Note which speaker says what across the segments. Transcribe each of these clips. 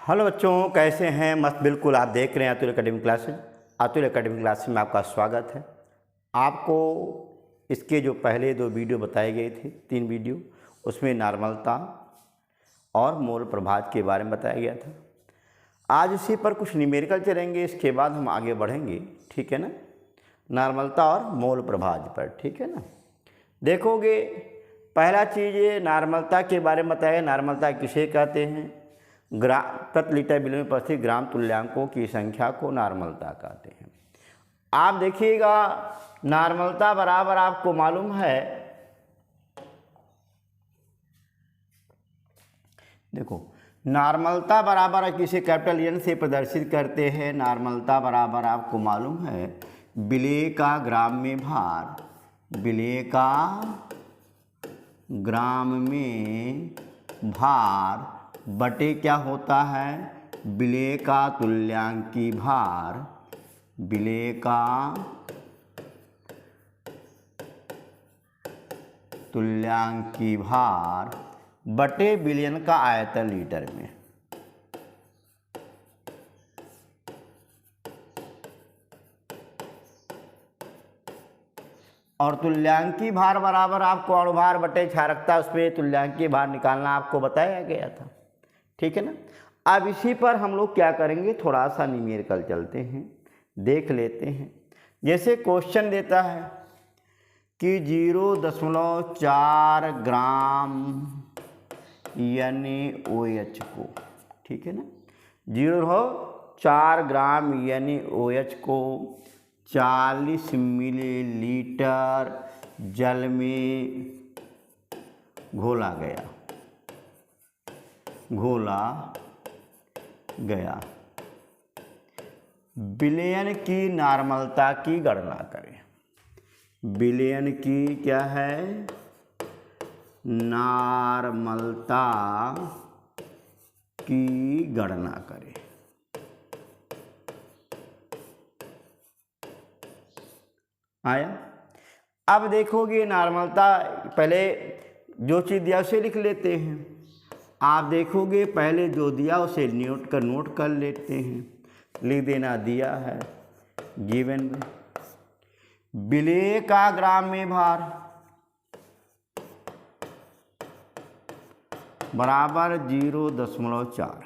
Speaker 1: Hello बच्चों, कैसे हैं? मस्त बिल्कुल। आप देख रहे हैं Atul academic classes. Atul academic classes में आपका स्वागत है। आपको इसके जो पहले 2 वीडियो बताए गए थे, 3 वीडियो, उसमें नॉर्मलता और मोल प्रभाज के बारे में बताया गया था। आज इसी पर कुछ न्यूमेरिकल चलेंगे, इसके बाद हम आगे बढ़ेंगे, ठीक है ना, नॉर्मलता और मोल प्रभाज पर, ठीक है ना। देखोगे, पहला चीज़ ये नॉर्मलता के बारे में बताया। नॉर्मलता किसे कहते हैं? प्रति लीटर बिलियन में उपस्थित ग्राम तुल्यांकों की संख्या को नॉर्मलता कहते हैं। आप देखिएगा, नॉर्मलता बराबर आपको मालूम है, देखो, नॉर्मलता बराबर किसे कैपिटल एन से प्रदर्शित करते हैं। नॉर्मलता बराबर आपको मालूम है विलेय का ग्राम में भार, विलेय का ग्राम में भार बटे क्या होता है, विलेय का तुल्यांकी भार, विलेय का तुल्यांकी भार बटे बिलियन का आयतन लीटर में। और तुल्यांकी भार बराबर आपको अणुभार बटे क्षारकता, उस पर तुल्यांकी भार निकालना आपको बताया गया था, ठीक है ना। अब इसी पर हम लोग क्या करेंगे, थोड़ा सा न्यूमेरिकल चलते हैं, देख लेते हैं। जैसे क्वेश्चन देता है कि 0.4 ग्राम NaOH को, ठीक है ना, 0.4 ग्राम NaOH को 40 मिलीलीटर जल में घोला गया। विलयन की नॉर्मलता की गणना करें। विलयन की क्या है? नॉर्मलता की गणना करें। आया? अब देखोगे नॉर्मलता, पहले जो चीज़ दिया उसे लिख लेते हैं। आप देखोगे पहले जो दिया उसे नोट कर लेते हैं, लिख देना दिया है गिवन में। विलेय का ग्राम में भार बराबर 0.4।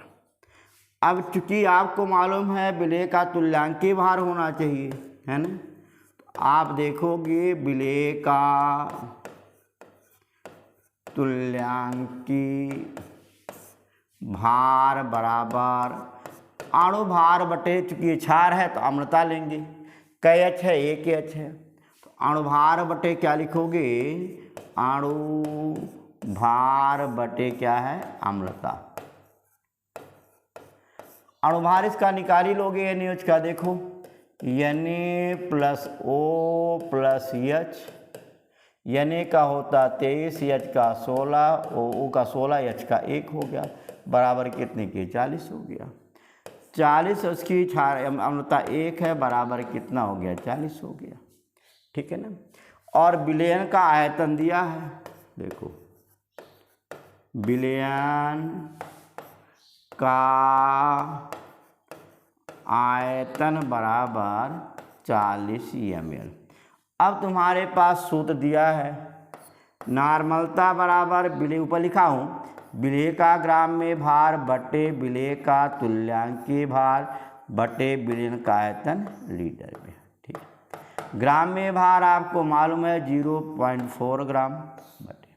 Speaker 1: अब चूंकि आपको मालूम है विलेय का तुल्यांकी भार होना चाहिए, है ना, तो आप देखोगे विलेय का तुल्यांकी भार बराबर अणु भार बटे, चूंकि क्षार है तो अम्लता लेंगे, कई H है, एक H है, तो अणु भार बटे क्या लिखोगे, अणु भार बटे क्या है, अम्लता। अणु भार इसका निकाल ही लोगे NaOH का, देखो Na+O+H, Na का होता 23, H का 16, O का 16, H का 1 हो गया, बराबर कितने के 40 हो गया। 40 उसकी क्षार अम्लता 1 है, बराबर कितना हो गया, 40 हो गया, ठीक है ना। और विलयन का आयतन दिया है, देखो विलयन का आयतन बराबर 40 ml। अब तुम्हारे पास सूत्र दिया है, नॉर्मलता बराबर विलेय, ऊपर लिखा हूँ, विलेय का ग्राम में भार बटे विलेय का तुल्यांकी भार बटे विलयन का आयतन लीटर में, ठीक। ग्राम में भार आपको मालूम है 0.4 ग्राम बटे,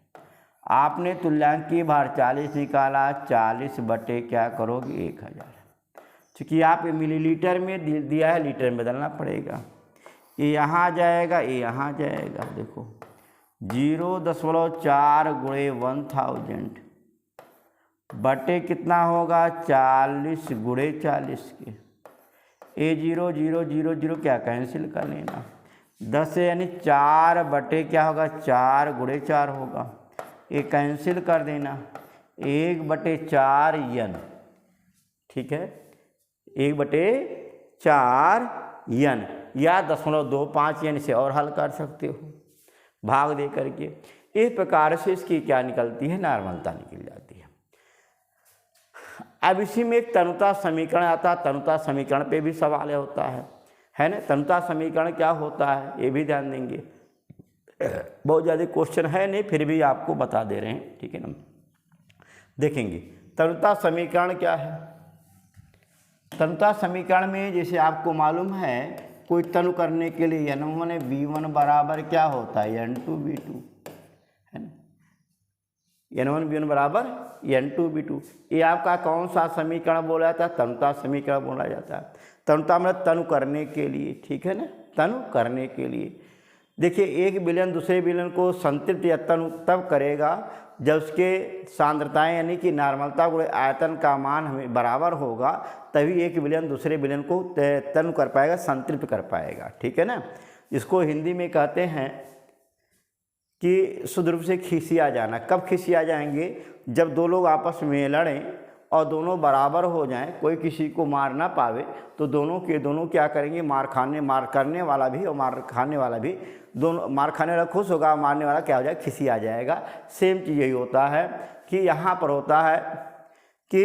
Speaker 1: आपने तुल्यांकी भार 40 निकाला, 40 बटे क्या करोगे 1000। चूँकि आप मिलीलीटर में दिया है, लीटर में बदलना पड़ेगा, ये यहाँ जाएगा, ये यहाँ जाएगा, देखो 0.4 गुणे 1000 बटे कितना होगा, 40 गुणे 40 के, ये 0 0 0 0 क्या कैंसिल कर लेना, 10 यानी 4 बटे क्या होगा, 4 गुणे 4 होगा, ये कैंसिल कर देना, 1/4 n, ठीक है, 1/4 n, या 0.25 n से और हल कर सकते हो, भाग दे करके। इस प्रकार से इसकी क्या निकलती है, नॉर्मलता निकल जाती है। अब इसी में एक तनुता समीकरण आता है, तनुता समीकरण पे भी सवाल होता है ना। तनुता समीकरण क्या होता है ये भी ध्यान देंगे। बहुत ज़्यादा क्वेश्चन है नहीं, फिर भी आपको बता दे रहे हैं, ठीक है ना। देखेंगे तनुता समीकरण क्या है। तनुता समीकरण में जैसे आपको मालूम है, कोई तनु करने के लिए n1 v1 बराबर क्या होता है n2 v2, है ना। n1 v1 बराबर n2 v2, ये आपका कौन सा समीकरण बोला जाता है, तनुता समीकरण बोला जाता है। तनुता मतलब तनु करने के लिए, ठीक है ना, तनु करने के लिए। देखिए एक विलयन दूसरे विलयन को संतृप्त या तनु तब करेगा जब उसके सांद्रताएं यानी कि नार्मलता गुणे आयतन का मान हमें बराबर होगा, तभी एक विलयन दूसरे विलयन को तनु कर पाएगा, संतृप्त कर पाएगा, ठीक है ना। इसको हिंदी में कहते हैं कि शुद्ध रूप से खिसिया जाना। कब खिसिया जाएंगे, जब दो लोग आपस में लड़ें और दोनों बराबर हो जाएं, कोई किसी को मार ना पावे, तो दोनों के दोनों क्या करेंगे, मार करने वाला भी और मार खाने वाला भी, दोनों मार खाने वाला खुश होगा, मारने वाला क्या हो जाएगा, खिसिया जाएगा। सेम चीज़ यही होता है कि यहाँ पर होता है कि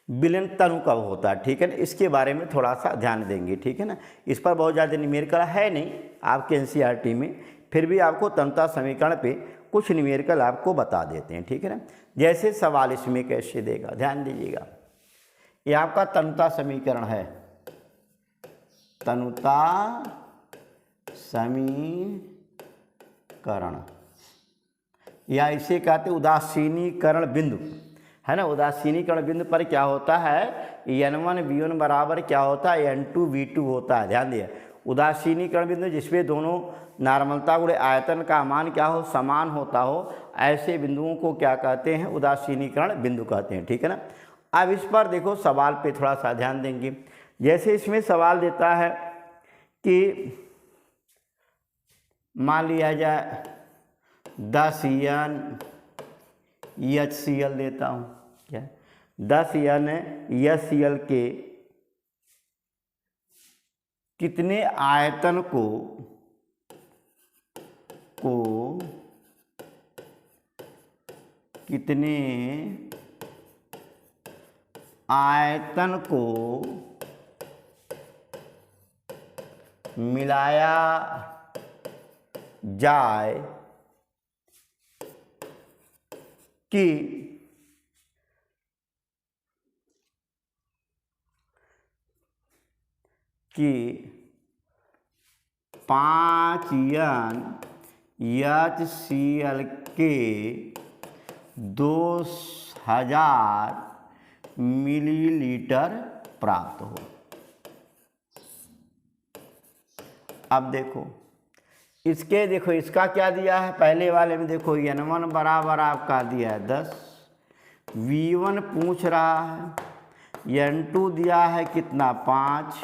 Speaker 1: विलयन तनु कब होता है, ठीक है ना। इसके बारे में थोड़ा सा ध्यान देंगे, ठीक है ना। इस पर बहुत ज़्यादा न्यूमेरिकल है नहीं आपके एनसीईआरटी में, फिर भी आपको तनुता समीकरण पे कुछ न्यूमेरिकल आपको बता देते हैं, ठीक है ना। जैसे सवाल इसमें कैसे देगा, ध्यान दीजिएगा। ये आपका तनुता समीकरण है, तनुता समीकरण, या इसे कहते उदासीनीकरण बिंदु, है ना। उदासीनीकरण बिंदु पर क्या होता है, n1 v1 बराबर क्या होता है, n2 v2 होता है। ध्यान दिए, उदासीनीकरण बिंदु जिसमें दोनों नार्मलता गुणे आयतन का मान क्या हो, समान होता हो, ऐसे बिंदुओं को क्या कहते हैं, उदासीनीकरण बिंदु कहते हैं, ठीक है ना। अब इस पर देखो सवाल पे थोड़ा सा ध्यान देंगे। जैसे इसमें सवाल देता है कि मान लिया जाए 10n HCl देता हूँ, क्या 10n HCl के कितने आयतन को कितने आयतन को मिलाया जाए कि कि 5n HCl के 2000 मिलीलीटर प्राप्त हो। अब देखो इसके, देखो इसका क्या दिया है, पहले वाले में देखो n1 बराबर आपका दिया है 10, v1 पूछ रहा है, n2 दिया है कितना 5,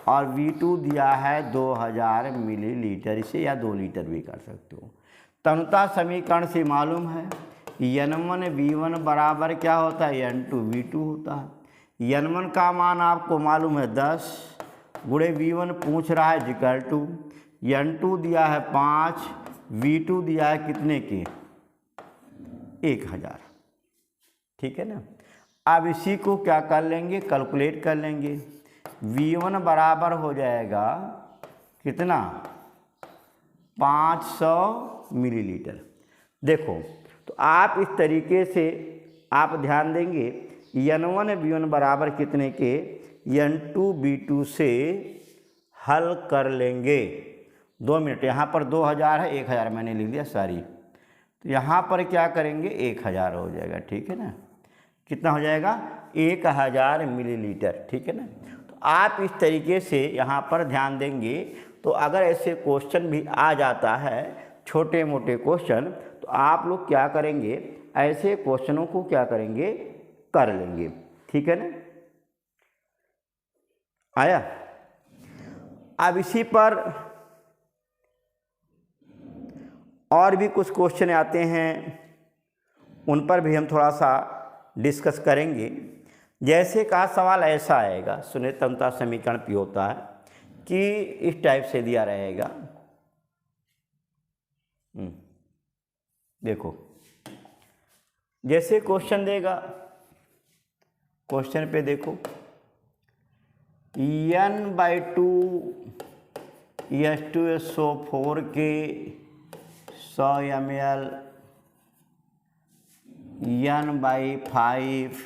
Speaker 1: और v2 दिया है 2000 मिलीलीटर, इसे या 2 लीटर भी कर सकते हो। तनुता समीकरण से मालूम है n1 v1 बराबर क्या होता है, n2 v2 होता है। n1 का मान आपको मालूम है 10 गुणे v1 पूछ रहा है जिक्र टू, n2 दिया है 5, v2 दिया है कितने के 1000, ठीक है ना। अब इसी को क्या कर लेंगे, कैलकुलेट कर लेंगे। v1 बराबर हो जाएगा कितना 500 मिलीलीटर। देखो तो आप इस तरीके से आप ध्यान देंगे, n1 v1 बराबर कितने के n2 v2 से हल कर लेंगे। 2 मिनट, यहाँ पर 2000 है, 1000 मैंने लिख दिया सॉरी, तो यहाँ पर क्या करेंगे 1000 हो जाएगा, ठीक है ना। कितना हो जाएगा 1000 मिलीलीटर, ठीक है ना। तो आप इस तरीके से यहाँ पर ध्यान देंगे, तो अगर ऐसे क्वेश्चन भी आ जाता है छोटे मोटे क्वेश्चन, तो आप लोग क्या करेंगे, ऐसे क्वेश्चनों को क्या करेंगे कर लेंगे, ठीक है ना। आया। अब इसी पर और भी कुछ क्वेश्चन आते हैं, उन पर भी हम थोड़ा सा डिस्कस करेंगे। जैसे का सवाल ऐसा आएगा, सुने तनुता समीकरण भी होता है कि इस टाइप से दिया रहेगा। देखो जैसे क्वेश्चन देगा, क्वेश्चन पे देखो, n/2 H2SO4 के 100 ml, n/5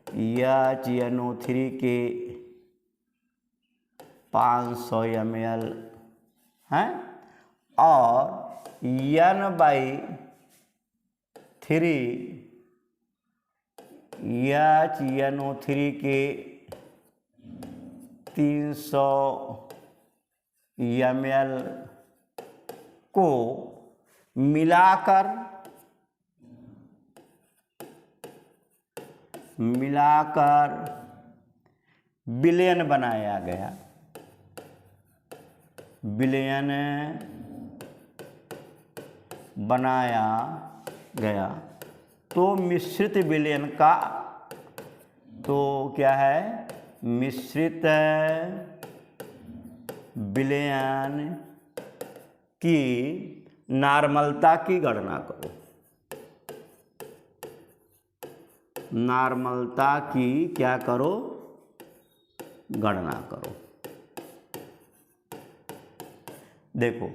Speaker 1: HNO3 के 500 ml हैं, और n/3 HNO3 के 300 ml को मिलाकर विलयन बनाया गया, विलयन बनाया गया। तो मिश्रित विलयन का, तो क्या है, मिश्रित विलयन की नॉर्मलता की गणना करो, नॉर्मलता की क्या करो, गणना करो। देखो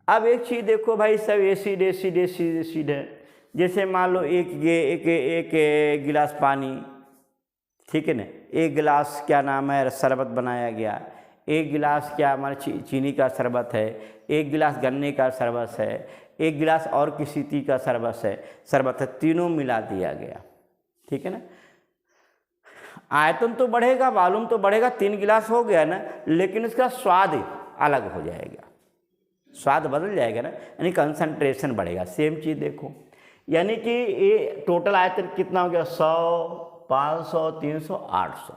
Speaker 1: अब एक चीज़ देखो भाई, सब एसिड एसिड एसिड एसिड है। जैसे मान लो एक गिलास पानी, ठीक है ना, एक गिलास क्या नाम है शरबत बनाया गया, एक गिलास क्या हमारे चीनी का शरबत है, एक गिलास गन्ने का शरबत है, एक गिलास और किसी चीज़ का शरबत है, तीनों मिला दिया गया, ठीक है ना। आयतन तो बढ़ेगा, वॉल्यूम तो बढ़ेगा, 3 गिलास हो गया ना, लेकिन इसका स्वाद अलग हो जाएगा, स्वाद बदल जाएगा ना, यानी कंसंट्रेशन बढ़ेगा। सेम चीज़ देखो, यानी कि ये टोटल आयतन कितना हो गया, 100, 500, 300, 800,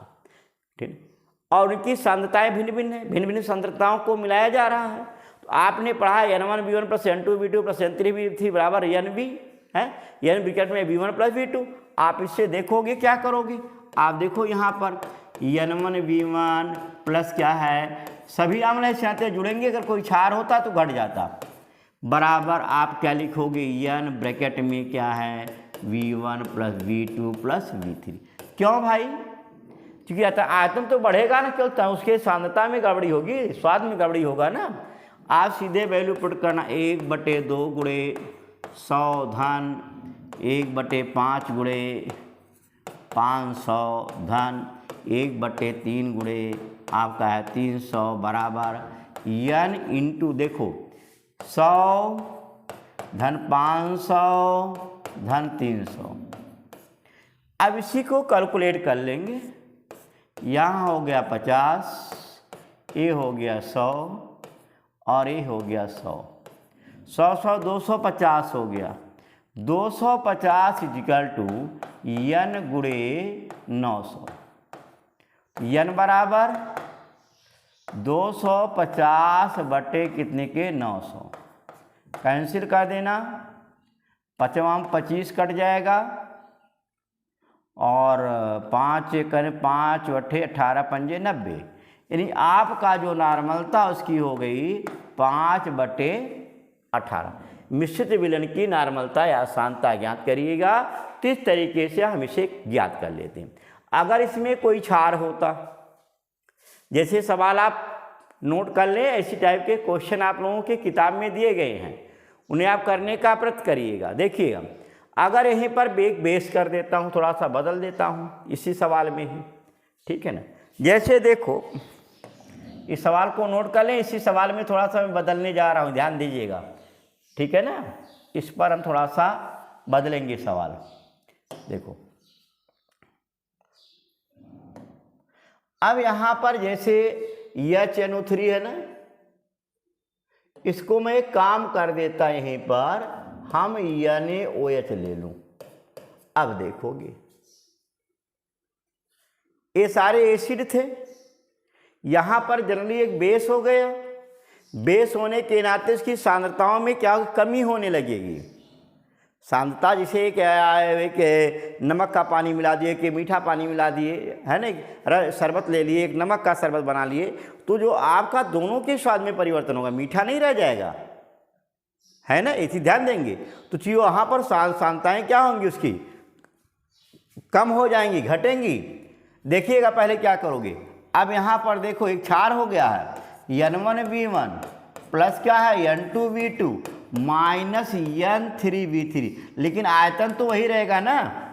Speaker 1: ठीक। और उनकी सांद्रताएं भिन्न भिन्न है, भिन्न भिन्न सांद्रताओं को मिलाया जा रहा है। तो आपने पढ़ा N1V1 + N2V2 + N3V3 बराबर NV है, N ब्रैकेट में V1 + V2। आप इससे देखोगे क्या करोगे, आप देखो यहाँ पर N1V1 प्लस क्या है, सभी आमले साथ जुड़ेंगे, अगर कोई क्षार होता तो घट जाता, बराबर आप क्या लिखोगे, N ब्रैकेट में क्या है, V1 + V2 + V3। क्यों भाई, क्योंकि आयतन तो बढ़ेगा ना, केवल उसके सांद्रता में गड़बड़ी होगी, स्वाद में गड़बड़ी होगा ना। आप सीधे वैल्यू पुट करना, 1/2 गुणे 100 धन 1/5 गुणे 500 धन 1/3 गुणे आपका है 300 बराबर N इंटू देखो 100 धन 500 धन 300। अब इसी को कैलकुलेट कर लेंगे, यहाँ हो गया 50, ये हो गया 100 और ये हो गया 100, 100 250 हो गया, 250 = N गुणे 900। N बराबर 250 बटे कितने के 900, कैंसिल कर देना, 5 25 कट जाएगा, और 5 करें 5 × 18 × 5 90, यानी आपका जो नॉर्मलता उसकी हो गई 5/18। मिश्रित विलयन की नॉर्मलता या सांद्रता ज्ञात करिएगा। तो इस तरीके से हम इसे ज्ञात कर लेते हैं। अगर इसमें कोई क्षार होता, जैसे सवाल आप नोट कर लें, ऐसी टाइप के क्वेश्चन आप लोगों की किताब में दिए गए हैं, उन्हें आप करने का प्रयत्न करिएगा। देखिएगा, अगर यहीं पर बेस कर देता हूँ, थोड़ा सा बदल देता हूँ इसी सवाल में ही, ठीक है ना। जैसे देखो इस सवाल को नोट कर लें, इसी सवाल में थोड़ा सा मैं बदलने जा रहा हूँ, ध्यान दीजिएगा, ठीक है ना। इस पर हम थोड़ा सा बदलेंगे सवाल। देखो अब यहाँ पर जैसे HNO3 है ना, इसको मैं एक काम कर देता, यहीं पर हम NaOH ले लूं। अब देखोगे ये सारे एसिड थे, यहाँ पर जनरली एक बेस हो गया, बेस होने के नाते इसकी सांद्रताओं में क्या कमी होने लगेगी। सांद्रता जैसे एक नमक का पानी मिला दिए कि मीठा पानी मिला दिए, है ना, शरबत ले लिए, एक नमक का शरबत बना लिए, तो जो आपका दोनों के स्वाद में परिवर्तन होगा, मीठा नहीं रह जाएगा, है ना, इसी ध्यान देंगे तो चीज़ वहाँ पर सांताएँ क्या होंगी उसकी, कम हो जाएंगी, घटेंगी। देखिएगा पहले क्या करोगे, अब यहाँ पर देखो एक क्षार हो गया है N1V1 प्लस क्या है N2V2 माइनस N3V3, लेकिन आयतन तो वही रहेगा ना।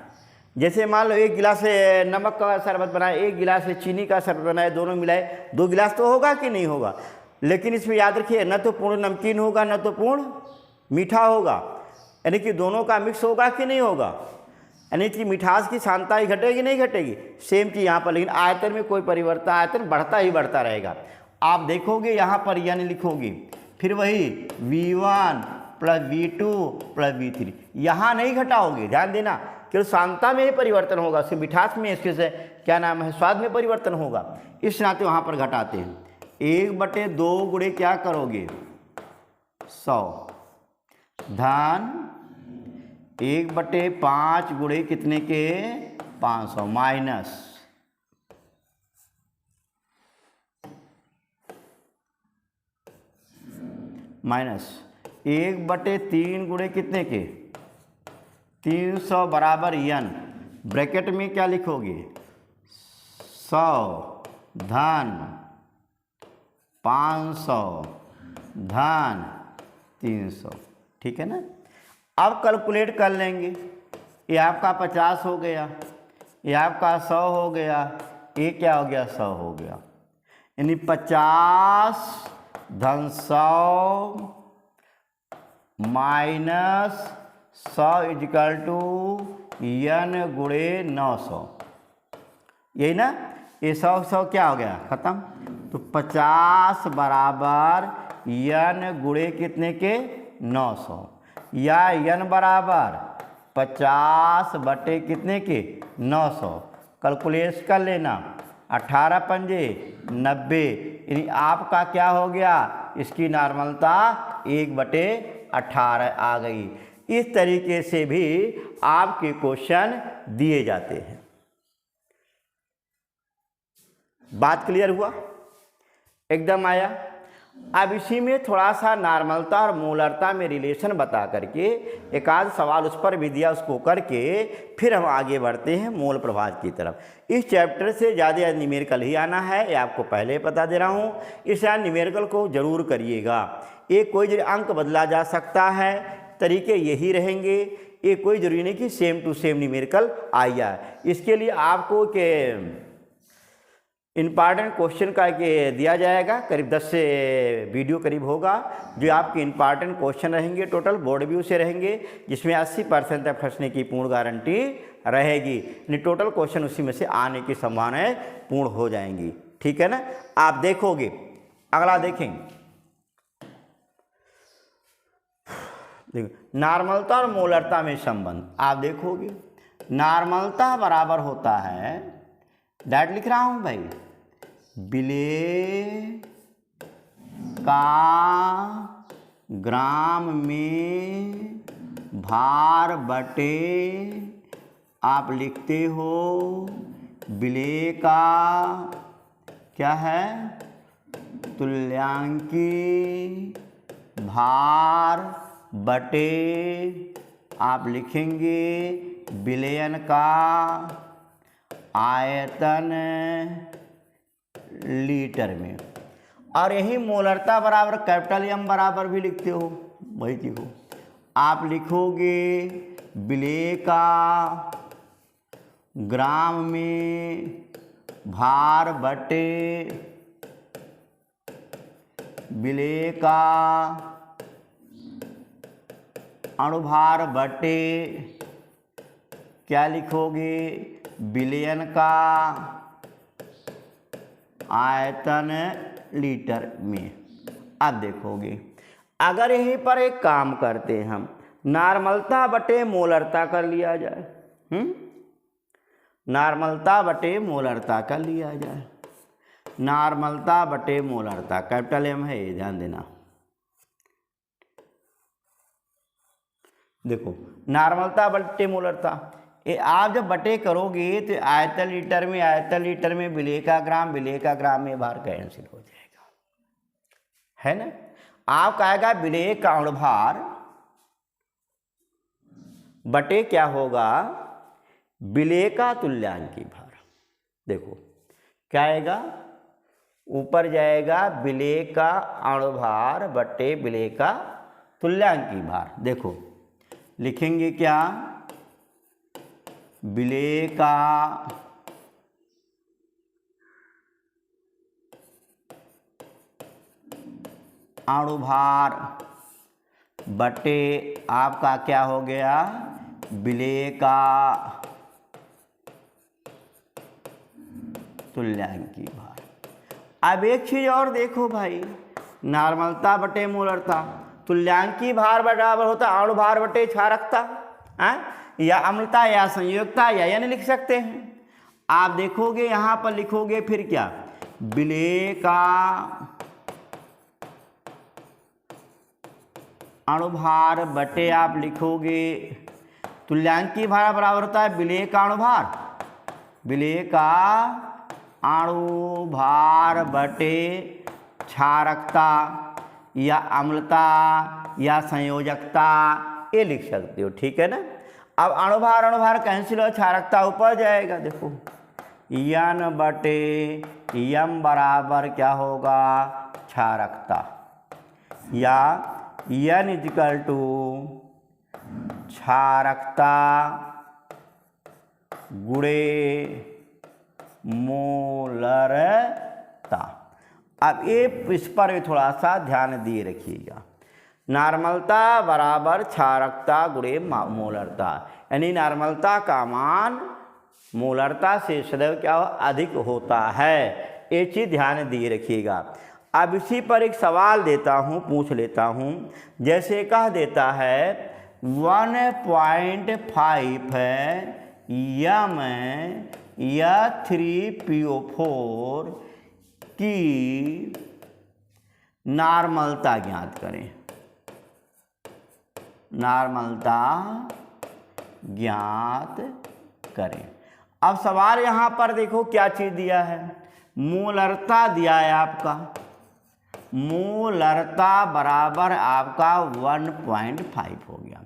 Speaker 1: जैसे मान लो एक गिलास नमक का शरबत बनाए, एक गिलास चीनी का शरबत बनाए, दोनों मिलाए, 2 गिलास तो होगा कि नहीं होगा। लेकिन इसमें याद रखिए न तो पूर्ण नमकीन होगा न तो पूर्ण मीठा होगा, यानी कि दोनों का मिक्स होगा कि नहीं होगा, यानी कि मिठास की सांद्रता ही घटेगी नहीं घटेगी। सेम चीज़ यहाँ पर, लेकिन आयतन में कोई परिवर्तन, आयतन बढ़ता ही बढ़ता रहेगा। आप देखोगे यहाँ पर N लिखोगे, फिर वही V1 plus V2 plus V3, यहाँ नहीं घटाओगे, ध्यान देना, केवल सांद्रता में ही परिवर्तन होगा, उसके मिठास में, इसके से क्या नाम है स्वाद में परिवर्तन होगा, इस नाते वहाँ पर घटाते हैं। 1/2 गुणे क्या करोगे 100 धन 1/5 गुणे कितने के 500 माइनस 1/3 गुणे कितने के 300 बराबर N, ब्रैकेट में क्या लिखोगे 100 धन 500 धन 300, ठीक है ना। अब कैलकुलेट कर लेंगे, ये आपका 50 हो गया, ये आपका 100 हो गया, ये क्या हो गया 100 हो गया, यानी 50 धन 100 माइनस 100 इजिकल टू N गुणे 900, यही ना। ये 100 क्या हो गया खत्म, तो 50 बराबर N गुणे कितने के 900, या N बराबर 50 बटे कितने के 900, कैलकुलेट कर लेना, 18 पंजे 90, यानी आपका क्या हो गया, इसकी नॉर्मलता 1/18 आ गई। इस तरीके से भी आपके क्वेश्चन दिए जाते हैं। बात क्लियर हुआ, एकदम आया। अब इसी में थोड़ा सा नॉर्मलता और मोलरता में रिलेशन बता करके एक आध सवाल उस पर भी दिया, उसको करके फिर हम आगे बढ़ते हैं मोल प्रभाव की तरफ। इस चैप्टर से ज़्यादा न्यूमेरिकल ही आना है, ये आपको पहले बता दे रहा हूँ। इस न्यूमेरिकल को जरूर करिएगा, ये कोई अंक बदला जा सकता है, तरीके यही रहेंगे, ये कोई जरूरी नहीं कि सेम टू सेम न्यूमेरिकल आ जाए। इसके लिए आपको के इम्पॉर्टेंट क्वेश्चन का के दिया जाएगा, करीब 10 से वीडियो करीब होगा, जो आपके इम्पॉर्टेंट क्वेश्चन रहेंगे, टोटल बोर्ड व्यू से रहेंगे, जिसमें 80% तक फंसने की पूर्ण गारंटी रहेगी, यानी टोटल क्वेश्चन उसी में से आने की संभावनाएं पूर्ण हो जाएंगी, ठीक है ना। आप देखोगे, अगला देखेंगे, देखो नॉर्मलता और मोलरता में संबंध। आप देखोगे नॉर्मलता बराबर होता है, दैट लिख रहा हूं भाई, विलेय का ग्राम में भार बटे, आप लिखते हो विलेय का क्या है तुल्यांकी भार बटे, आप लिखेंगे विलयन का आयतन लीटर में, और यही मोलरता बराबर कैपिटल M बराबर भी लिखते हो, वही देखो आप लिखोगे विलेय का ग्राम में भार बटे विलेय का अणुभार बटे क्या लिखोगे विलयन का आयतन लीटर में। अब देखोगे, अगर यहीं पर एक काम करते हैं हम, नॉर्मलता बटे मोलरता कर लिया जाए, नॉर्मलता बटे मोलरता कर लिया जाए, नॉर्मलता बटे मोलरता कैपिटल M है, ये ध्यान देना। देखो नॉर्मलता बटे मोलरता, ये आप जब बटे करोगे तो आयतन लीटर में, आयतन लीटर में विलेय का ग्राम, विलेय का ग्राम में भार कैंसिल हो जाएगा, है ना। आप कहेगा विलेय का अणुभार बटे क्या होगा, विलेय का तुल्यांकी भार। देखो क्या आएगा, ऊपर जाएगा विलेय का अणुभार बटे विलेय का तुल्यांकी भार। देखो लिखेंगे क्या, विलेय का अणुभार बटे आपका क्या हो गया, विलेय का तुल्यांकी भार। अब एक चीज और देखो भाई, नॉर्मलता बटे मोलरता, तुल्यांकी भार बराबर होता अणुभार बटे क्षारकता, या अम्लता या संयोजकता या यानी लिख सकते हैं। आप देखोगे यहां पर लिखोगे फिर क्या, विलेय का अणुभार बटे आप लिखोगे तुल्यांकी भार बराबर होता है विलेय का अणुभार, विलेय का अणुभार बटे क्षारकता या अम्लता या संयोजकता, ये लिख सकते हो, ठीक है ना। अब अणुभार कैंसिल हो, क्षारकता ऊपर जाएगा। देखो यन बटे यम बराबर क्या होगा, क्षारकता, या यन इक्वल टू क्षारकता गुणे मोलरता। अब ये इस पर भी थोड़ा सा ध्यान दिए रखिएगा, नॉर्मलता बराबर क्षारकता गुणे मोलरता, यानी नॉर्मलता का मान मोलरता से सदैव क्या अधिक होता है, ये चीज़ ध्यान दिए रखिएगा। अब इसी पर एक सवाल देता हूँ, पूछ लेता हूँ। जैसे कह देता है 1.5 यम या 3PO4 की नॉर्मलता ज्ञात करें, नॉर्मलता ज्ञात करें। अब सवाल यहाँ पर देखो क्या चीज़ दिया है, मोलरता दिया है आपका, मोलरता बराबर आपका 1.5 हो गया।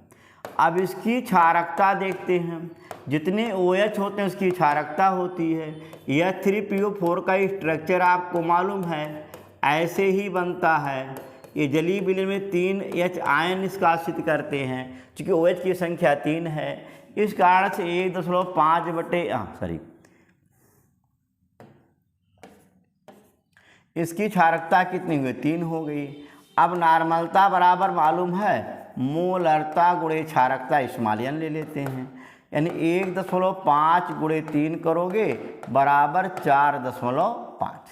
Speaker 1: अब इसकी क्षारकता देखते हैं, जितने OH होते हैं उसकी क्षारकता होती है। यह 3PO4 का स्ट्रक्चर आपको मालूम है, ऐसे ही बनता है। ये जलीय विलयन में 3H आयन निष्कासित करते हैं, क्योंकि OH की संख्या 3 है, इस कारण से 1.5 इसकी क्षारकता कितनी हुई, 3 हो गई। अब नॉर्मलता बराबर मालूम है मोलरता गुणे क्षारकता, स्मॉल ले लेते हैं, यानी 1.5 गुणे 3 करोगे बराबर 4.5।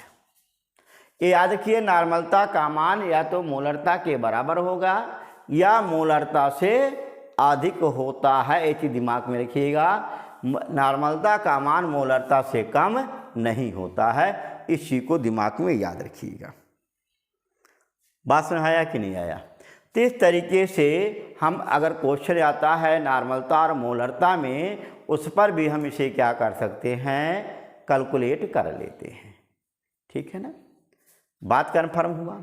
Speaker 1: ये याद रखिए, नॉर्मलता का मान या तो मोलरता के बराबर होगा या मोलरता से अधिक होता है, ये चीज़ दिमाग में रखिएगा। नॉर्मलता का मान मोलरता से कम नहीं होता है, इस चीज़ को दिमाग में याद रखिएगा। बात समझ आया कि नहीं आया। तो इस तरीके से हम अगर क्वेश्चन आता है नॉर्मलता और मोलरता में, उस पर भी हम इसे क्या कर सकते हैं, कैलकुलेट कर लेते हैं, ठीक है ना। बात कन्फर्म हुआ।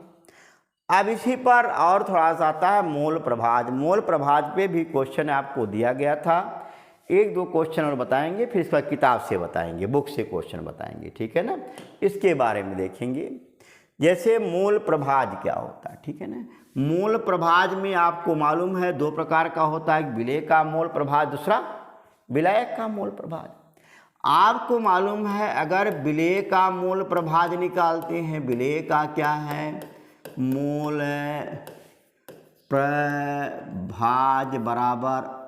Speaker 1: अब इसी पर और थोड़ा सा आता है मोल प्रभाज। मोल प्रभाज पे भी क्वेश्चन आपको दिया गया था, 1-2 क्वेश्चन और बताएंगे, फिर इसका किताब से बताएंगे, बुक से क्वेश्चन बताएंगे, ठीक है ना। इसके बारे में देखेंगे, जैसे मूल प्रभाज क्या होता है, ठीक है ना। मूल प्रभाज में आपको मालूम है 2 प्रकार का होता है, एक विलेय का मूल प्रभाज, दूसरा विलायक का मूल प्रभाज। आपको मालूम है अगर विलेय का मूल प्रभाज निकालते हैं, विलेय का क्या है, मूल प्रभाज बराबर,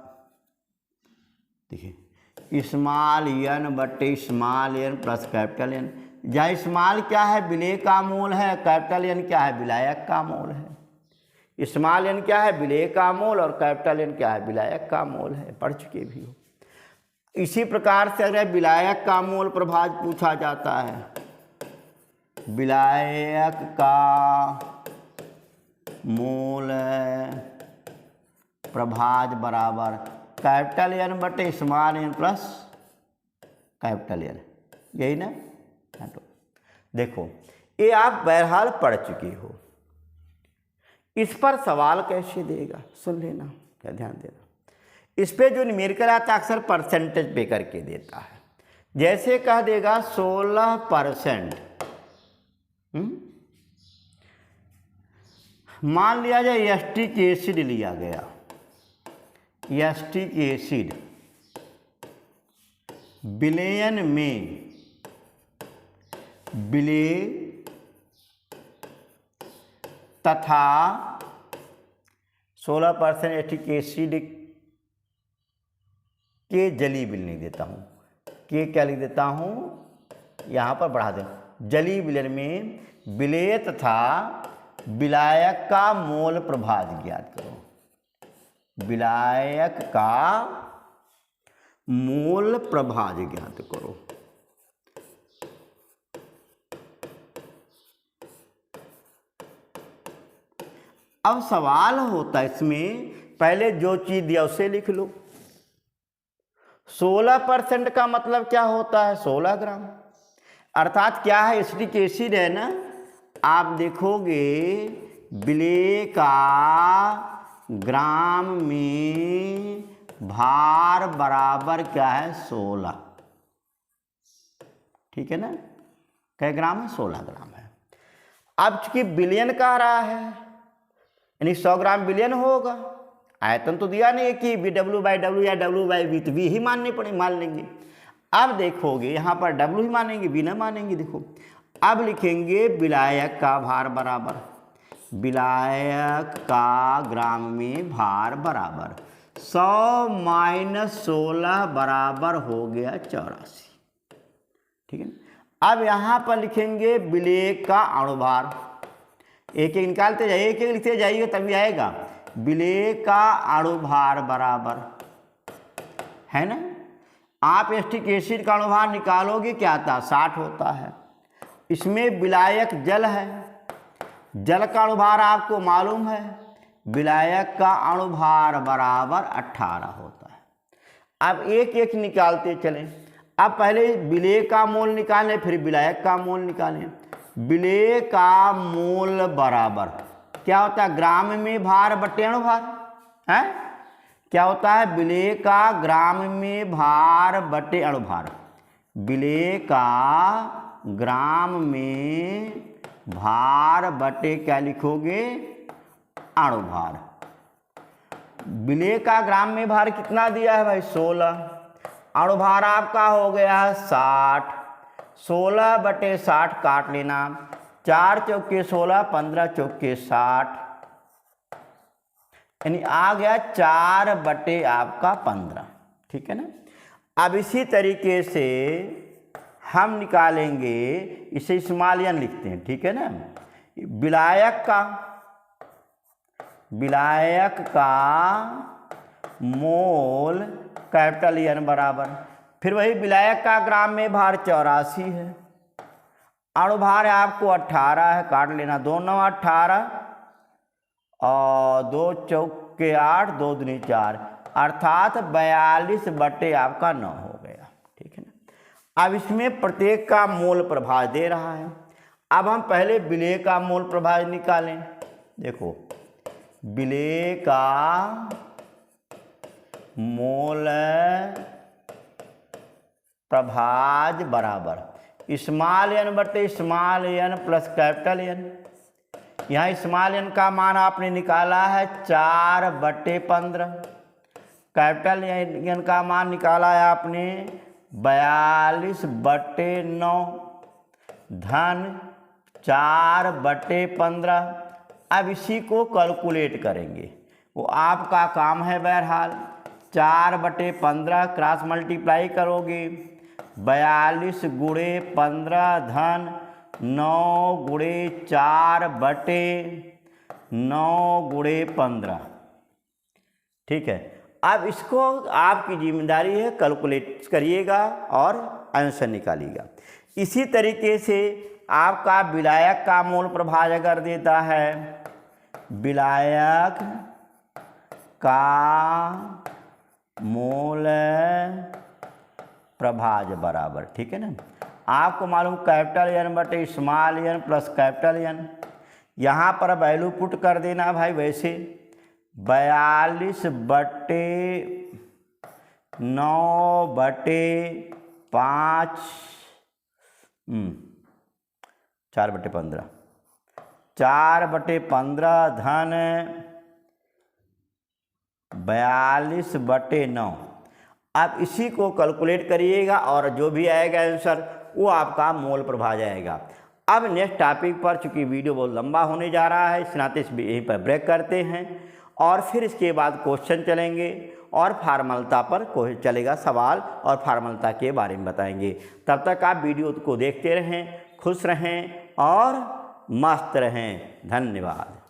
Speaker 1: देखिए स्मॉल n बटे small n plus capital N। जहाँ स्मॉल क्या है, विलेय का मूल है, कैपिटल N क्या है, विलायक का मूल है। स्मॉल n क्या है, विलेय का मूल, और कैपिटल N क्या है, विलायक का मूल है, पढ़ चुके भी हो। इसी प्रकार से अगर विलायक का मूल प्रभाज पूछा जाता है, विलायक का मूल प्रभाज बराबर कैपिटल N बटे small n plus capital N, यही ना। तो देखो ये आप बहरहाल पढ़ चुके हो, इस पर सवाल कैसे देगा सुन लेना, क्या ध्यान देना। इस पे जो न्यूमेरिकल आता है अक्सर परसेंटेज पे करके देता है। जैसे कह देगा 16%, मान लिया जाए एसिटिक एसिड लिया गया, एसिटिक एसिड विलयन में विलेय तथा 16% एसिटिक एसिड के जलीय विलयन लिख देता हूँ, के क्या लिख देता हूँ, यहाँ पर बढ़ा दें, जलीय विलयन में विलेय तथा विलायक का मोल प्रभाज ज्ञात करो, विलायक का मोल प्रभाज ज्ञात करो। अब सवाल होता है इसमें, पहले जो चीज दिया उसे लिख लो। 16% का मतलब क्या होता है, 16 ग्राम, अर्थात क्या है, एसिटिक एसिड है ना, आप देखोगे विलेय का ग्राम में भार बराबर क्या है, 16, ठीक है ना, कै ग्राम है, 16 ग्राम है। अब चूंकि विलयन कह रहा है, यानी 100 ग्राम विलयन होगा, आयतन तो दिया नहीं कि W/W या W/V, तो V ही मान लेंगे। अब देखोगे यहाँ पर W ही मानेंगे, V ना मानेंगे। देखो अब लिखेंगे विलायक का भार बराबर, विलायक का ग्राम में भार बराबर 100 - 16 बराबर हो गया 84, ठीक है ना। अब यहाँ पर लिखेंगे विलेय का अणुभार, एक एक निकालते जाइए, एक एक लिखते जाइए तभी आएगा। विलेय का अणुभार बराबर है ना, आप एसिटिक एसिड का अणुभार निकालोगे क्या आता, 60 होता है। इसमें विलायक जल है, जल का अणुभार आपको मालूम है, विलायक का अणुभार बराबर 18 होता है। अब एक एक निकालते चलें। अब पहले विलेय का मोल निकालें, फिर विलायक का मोल निकालें। विलेय का मोल बराबर क्या होता है, ग्राम में भार बटे अणुभार है, क्या होता है, विलेय का ग्राम में भार बटे अणुभार, विलेय का ग्राम में भार बटे क्या लिखोगे, अणुभार। विलेय का ग्राम में भार कितना दिया है भाई, 16, अणुभार आपका हो गया है 60, 16/60 काट लेना, 4 चौके 16, 15 चौके 60, यानी आ गया 4/15, ठीक है ना। अब इसी तरीके से हम निकालेंगे, इसे स्मॉल लिखते हैं, ठीक है ना। विलायक का मोल कैपिटल एन बराबर, फिर वही विलायक का ग्राम में भार 84 है, अणुभार आपको 18 है, काट लेना, 2 9 18 और 2 चौके 8, 2 दूनी 4, अर्थात 42 बटे आपका 9 हो गया, ठीक है ना। अब इसमें प्रत्येक का मोल प्रभाज दे रहा है। अब हम पहले विलेय का मोल प्रभाज निकालें। देखो विलेय का मोल प्रभाज बराबर स्मॉल एन बटे small N plus capital N. यहाँ स्मॉल एन का मान आपने निकाला है 4/15, कैपिटल एन का मान निकाला है आपने 42/9 धन 4/15। अब इसी को कैलकुलेट करेंगे, वो आपका काम है। बहरहाल 4/15 क्रॉस मल्टीप्लाई करोगे, 42 × 15 धन 9 × 4/9 × 15, ठीक है। अब इसको आपकी जिम्मेदारी है, कैलकुलेट करिएगा और आंसर निकालिएगा। इसी तरीके से आपका विलायक का मोल प्रभाज अगर देता है, विलायक का मोल प्रभाज बराबर, ठीक है ना। आपको मालूम कैपिटल एन बटे small N plus capital N, यहाँ पर वैल्यू पुट कर देना भाई। वैसे 42 बटे 9/5 4/15 4/15 धन 42/9। आप इसी को कैलकुलेट करिएगा और जो भी आएगा आंसर वो आपका मोल पर आ जाएगा। अब नेक्स्ट टॉपिक पर, चूँकि वीडियो बहुत लंबा होने जा रहा है, इस नाते यहीं पर ब्रेक करते हैं और फिर इसके बाद क्वेश्चन चलेंगे और फार्मलता पर चलेगा सवाल और फार्मलता के बारे में बताएंगे। तब तक आप वीडियो को देखते रहें, खुश रहें और मस्त रहें। धन्यवाद।